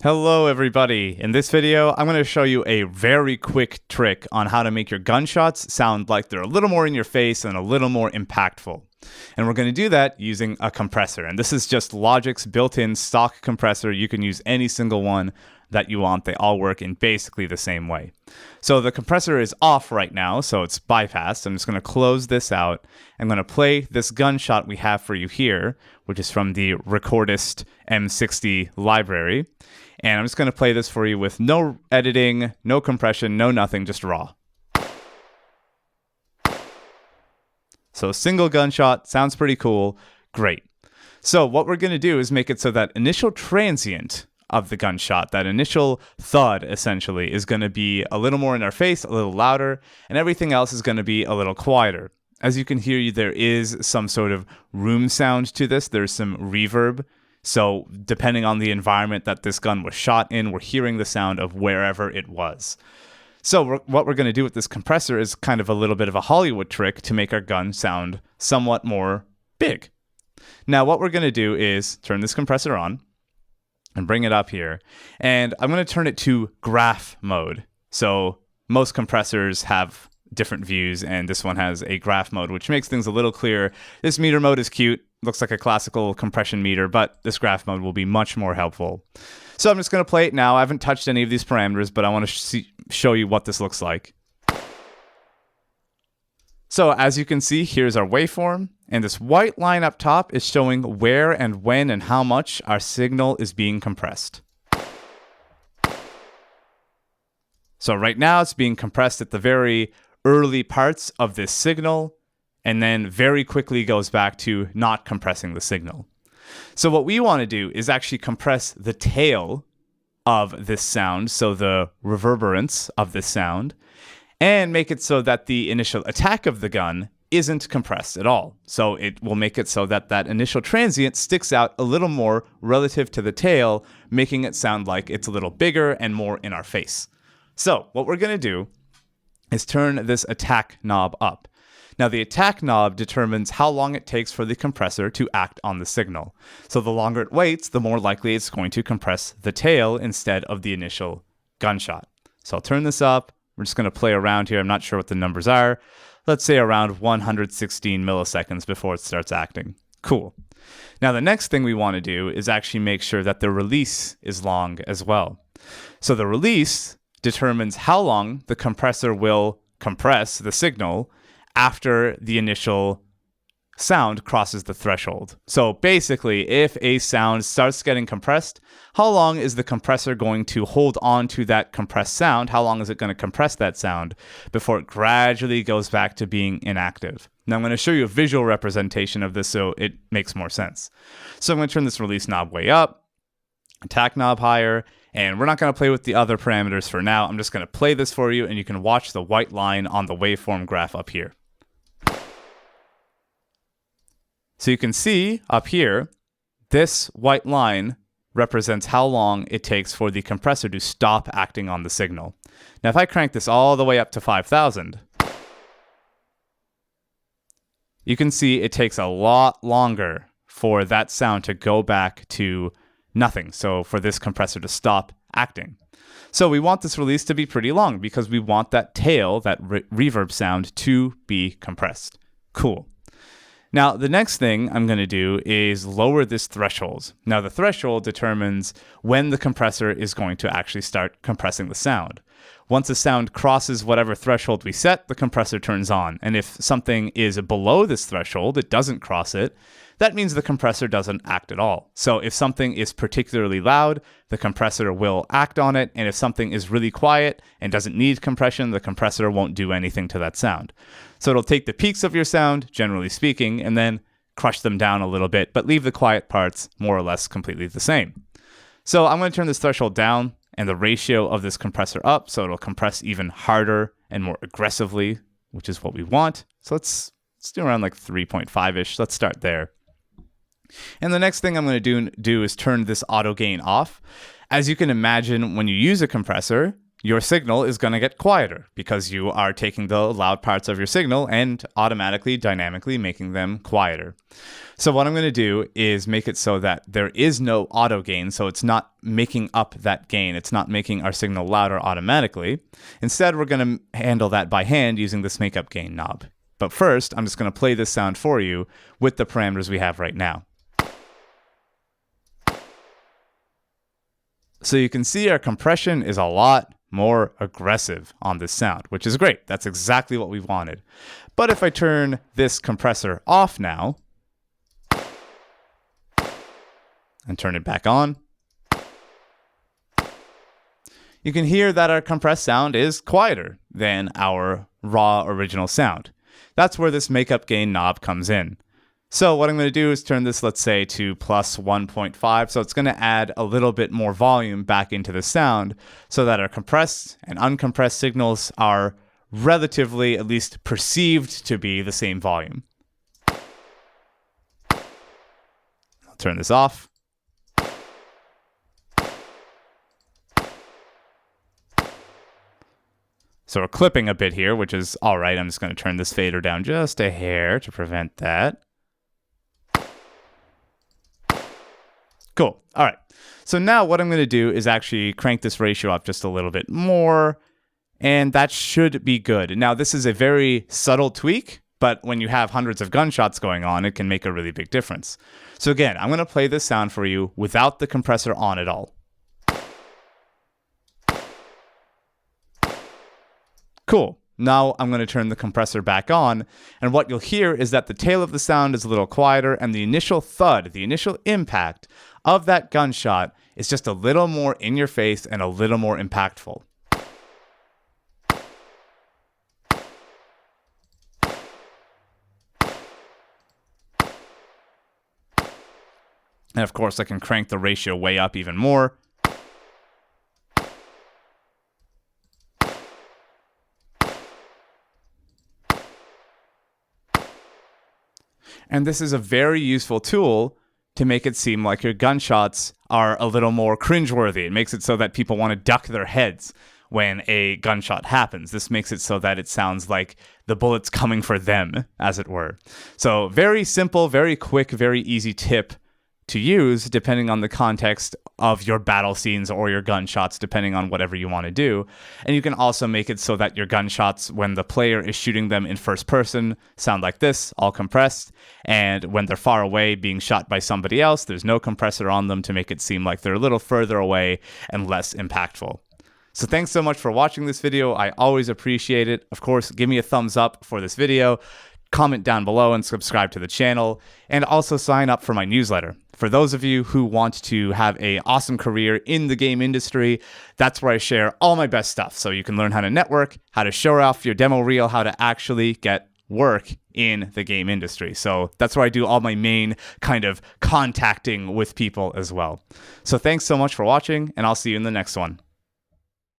Hello everybody. In this video, I'm going to show you a very quick trick on how to make your gunshots sound like they're a little more in your face and a little more impactful. And we're going to do that using a compressor. And this is just Logic's built-in stock compressor. You can use any single one that you want. They all work in basically the same way. So the compressor is off right now, so it's bypassed. I'm just going to close this out. I'm going to play this gunshot we have for you here, which is from the Recordist M60 library. And I'm just going to play this for you with no editing, no compression, no nothing, just raw. So a single gunshot, sounds pretty cool, great. So what we're going to do is make it so that initial transient of the gunshot, that initial thud essentially, is going to be a little more in our face, a little louder, and everything else is going to be a little quieter. As you can hear, there is some sort of room sound to this. There's some reverb. So depending on the environment that this gun was shot in, we're hearing the sound of wherever it was. So what we're going to do with this compressor is kind of a little bit of a Hollywood trick to make our gun sound somewhat more big. Now what we're going to do is turn this compressor on and bring it up here. And I'm going to turn it to graph mode. So most compressors have different views, and this one has a graph mode, which makes things a little clearer. This meter mode is cute. Looks like a classical compression meter, but this graph mode will be much more helpful. So I'm just going to play it now. I haven't touched any of these parameters, but I want to show you what this looks like. So as you can see, here's our waveform, and this white line up top is showing where and when and how much our signal is being compressed. So right now it's being compressed at the very early parts of this signal, and then very quickly goes back to not compressing the signal. So what we want to do is actually compress the tail of this sound, so the reverberance of this sound, and make it so that the initial attack of the gun isn't compressed at all. So it will make it so that that initial transient sticks out a little more relative to the tail, making it sound like it's a little bigger and more in our face. So what we're going to do is turn this attack knob up. Now the attack knob determines how long it takes for the compressor to act on the signal. So the longer it waits, the more likely it's going to compress the tail instead of the initial gunshot. So I'll turn this up. We're just going to play around here. I'm not sure what the numbers are. Let's say around 116 milliseconds before it starts acting. Cool. Now the next thing we want to do is actually make sure that the release is long as well. So the release determines how long the compressor will compress the signal after the initial sound crosses the threshold. So basically, if a sound starts getting compressed, how long is the compressor going to hold on to that compressed sound? How long is it going to compress that sound before it gradually goes back to being inactive? Now I'm going to show you a visual representation of this so it makes more sense. So I'm going to turn this release knob way up, attack knob higher, and we're not going to play with the other parameters for now. I'm just going to play this for you, and you can watch the white line on the waveform graph up here. So you can see up here, this white line represents how long it takes for the compressor to stop acting on the signal. Now if I crank this all the way up to 5,000, you can see it takes a lot longer for that sound to go back to nothing. So for this compressor to stop acting. So we want this release to be pretty long because we want that tail, that reverb sound, to be compressed. Cool. Now, the next thing I'm going to do is lower this threshold. Now, the threshold determines when the compressor is going to actually start compressing the sound. Once the sound crosses whatever threshold we set, the compressor turns on. And if something is below this threshold, it doesn't cross it, that means the compressor doesn't act at all. So if something is particularly loud, the compressor will act on it. And if something is really quiet and doesn't need compression, the compressor won't do anything to that sound. So it'll take the peaks of your sound, generally speaking, and then crush them down a little bit, but leave the quiet parts more or less completely the same. So I'm going to turn this threshold down and the ratio of this compressor up so it'll compress even harder and more aggressively, which is what we want. So let's do around like 3.5-ish. Let's start there. And the next thing I'm going to do is turn this auto gain off. As you can imagine, when you use a compressor, your signal is going to get quieter because you are taking the loud parts of your signal and automatically, dynamically making them quieter. So what I'm going to do is make it so that there is no auto gain, so it's not making up that gain. It's not making our signal louder automatically. Instead, we're going to handle that by hand using this make up gain knob. But first, I'm just going to play this sound for you with the parameters we have right now. So you can see our compression is a lot more aggressive on this sound, which is great. That's exactly what we wanted. But if I turn this compressor off now and turn it back on, you can hear that our compressed sound is quieter than our raw original sound. That's where this makeup gain knob comes in. So what I'm going to do is turn this, let's say, to plus 1.5. So it's going to add a little bit more volume back into the sound so that our compressed and uncompressed signals are relatively, at least perceived to be the same volume. I'll turn this off. So we're clipping a bit here, which is all right. I'm just going to turn this fader down just a hair to prevent that. Cool. All right. So now what I'm going to do is actually crank this ratio up just a little bit more, and that should be good. Now, this is a very subtle tweak, but when you have hundreds of gunshots going on, it can make a really big difference. So again, I'm going to play this sound for you without the compressor on at all. Cool. Now I'm going to turn the compressor back on, and what you'll hear is that the tail of the sound is a little quieter, and the initial thud, the initial impact of that gunshot is just a little more in your face and a little more impactful. And of course, I can crank the ratio way up even more. And this is a very useful tool to make it seem like your gunshots are a little more cringeworthy. It makes it so that people want to duck their heads when a gunshot happens. This makes it so that it sounds like the bullet's coming for them, as it were. So very simple, very quick, very easy tip to use depending on the context of your battle scenes or your gunshots, depending on whatever you want to do. And you can also make it so that your gunshots, when the player is shooting them in first person, sound like this, all compressed. And when they're far away being shot by somebody else, there's no compressor on them to make it seem like they're a little further away and less impactful. So thanks so much for watching this video. I always appreciate it. Of course, give me a thumbs up for this video. Comment down below and subscribe to the channel, and also sign up for my newsletter. For those of you who want to have an awesome career in the game industry, that's where I share all my best stuff. So you can learn how to network, how to show off your demo reel, how to actually get work in the game industry. So that's where I do all my main kind of contacting with people as well. So thanks so much for watching, and I'll see you in the next one.